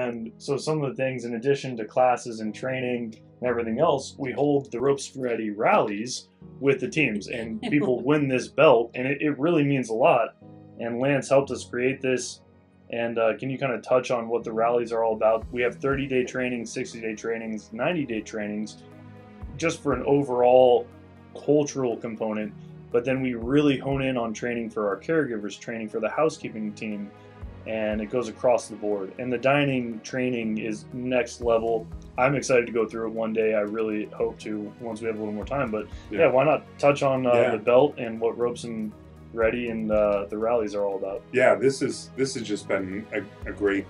And so some of the things, in addition to classes and training and everything else, we hold the Robson Ready rallies with the teams, and people win this belt, and it really means a lot. And Lance helped us create this. And can you kind of touch on what the rallies are all about? We have 30-day trainings, 60-day trainings, 90-day trainings, just for an overall cultural component. But then we really hone in on training for our caregivers, training for the housekeeping team, and it goes across the board. And the dining training is next level. I'm excited to go through it one day. I really hope to once we have a little more time. But yeah, why not touch on the belt and what Robson Ready and the rallies are all about? Yeah, this has just been a great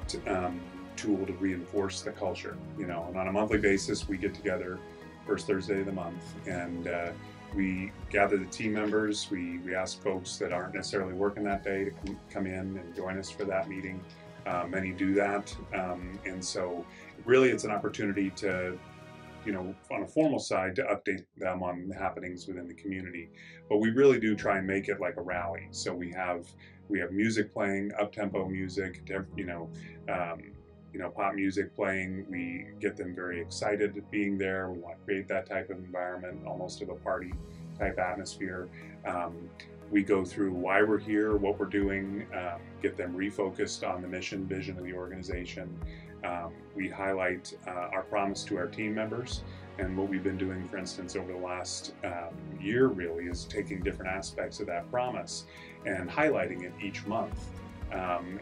tool to reinforce the culture. You know, and on a monthly basis, we get together first Thursday of the month, and we gather the team members. We ask folks that aren't necessarily working that day to come in and join us for that meeting. Many do that, and so really it's an opportunity to, you know, on a formal side, to update them on the happenings within the community. But we really do try and make it like a rally. So we have music playing, up-tempo music, pop music playing. We get them very excited at being there. We want to create that type of environment, almost of a party type atmosphere. We go through why we're here, what we're doing, get them refocused on the mission, vision of the organization. We highlight our promise to our team members, and what we've been doing, for instance, over the last year really is taking different aspects of that promise and highlighting it each month.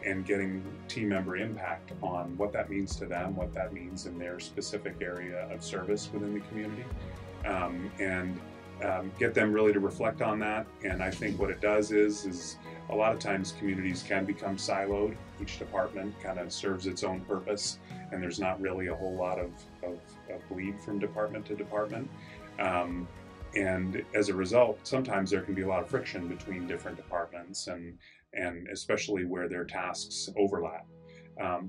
And getting team member impact on what that means to them, what that means in their specific area of service within the community, and get them really to reflect on that. And I think what it does is a lot of times communities can become siloed. Each department kind of serves its own purpose, and there's not really a whole lot of bleed from department to department. And as a result, sometimes there can be a lot of friction between different departments, and especially where their tasks overlap.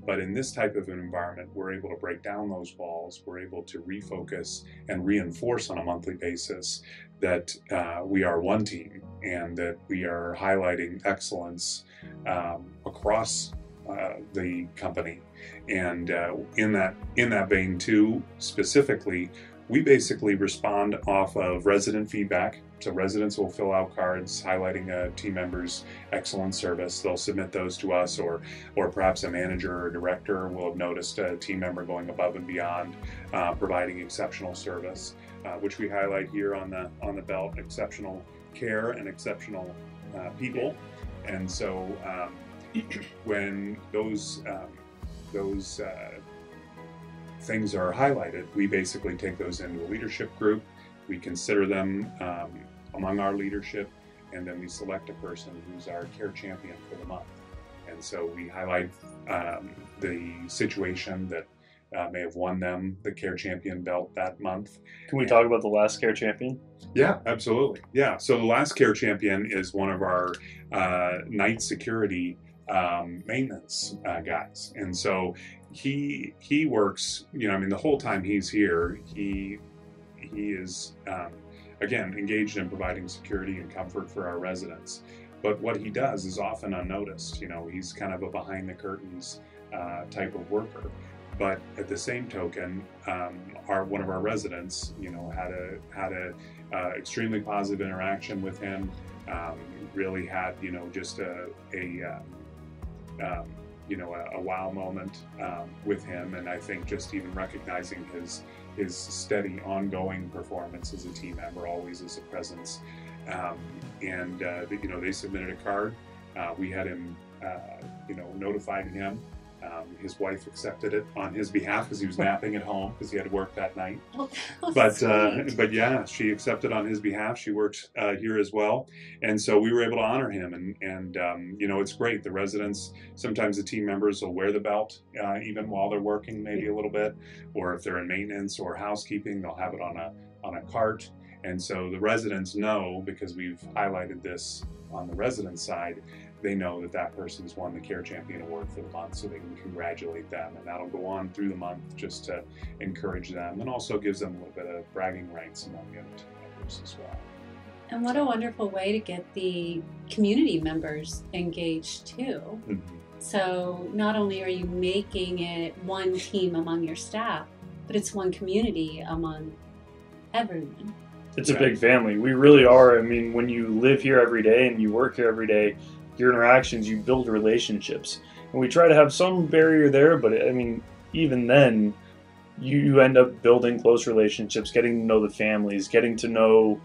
But in this type of an environment, we're able to break down those walls. We're able to refocus and reinforce on a monthly basis that we are one team, and that we are highlighting excellence across the company. And in that vein too, specifically, we basically respond off of resident feedback. So residents will fill out cards highlighting a team member's excellent service. They'll submit those to us, or perhaps a manager or director will have noticed a team member going above and beyond, providing exceptional service, which we highlight here on the belt: exceptional care and exceptional people. And so when those things are highlighted, we basically take those into a leadership group. We consider them among our leadership, and then we select a person who's our care champion for the month. And so we highlight the situation that may have won them the care champion belt that month. Can we talk about the last care champion? Yeah, absolutely. Yeah, so the last care champion is one of our night security maintenance guys. And so he works, the whole time he's here, he is, again, engaged in providing security and comfort for our residents. But what he does is often unnoticed. He's kind of a behind the curtains type of worker. But at the same token, one of our residents, had a extremely positive interaction with him. Really had, just a wow moment with him, and I think just even recognizing his steady, ongoing performance as a team member, always as a presence, they submitted a card. We had him, notified him. His wife accepted it on his behalf because he was napping at home because he had to work that night. But yeah, she accepted on his behalf. She works here as well, and so we were able to honor him. And it's great. The residents, sometimes the team members will wear the belt even while they're working, maybe a little bit, or if they're in maintenance or housekeeping, they'll have it on a cart. And so the residents know, because we've highlighted this on the resident side, they know that person's won the Care Champion Award for the month, so they can congratulate them, and that'll go on through the month just to encourage them, and also gives them a little bit of bragging rights among the other team members as well. And what a wonderful way to get the community members engaged too. Mm-hmm. So not only are you making it one team among your staff, but it's one community among everyone. It's a big family. We really are. I mean, when you live here every day and you work here every day, your interactions, you build relationships. And we try to have some barrier there, but I mean, even then, you end up building close relationships, getting to know the families, getting to know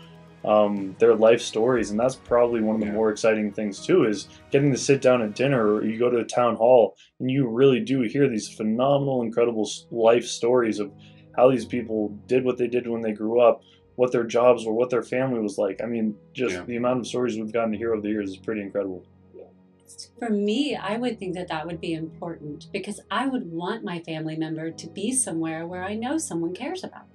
their life stories. And that's probably one of the more exciting things, too, is getting to sit down at dinner, or you go to a town hall and you really do hear these phenomenal, incredible life stories of how these people did what they did when they grew up, what their jobs were, what their family was like. I mean, just the amount of stories we've gotten to hear over the years is pretty incredible. For me, I would think that that would be important, because I would want my family member to be somewhere where I know someone cares about them.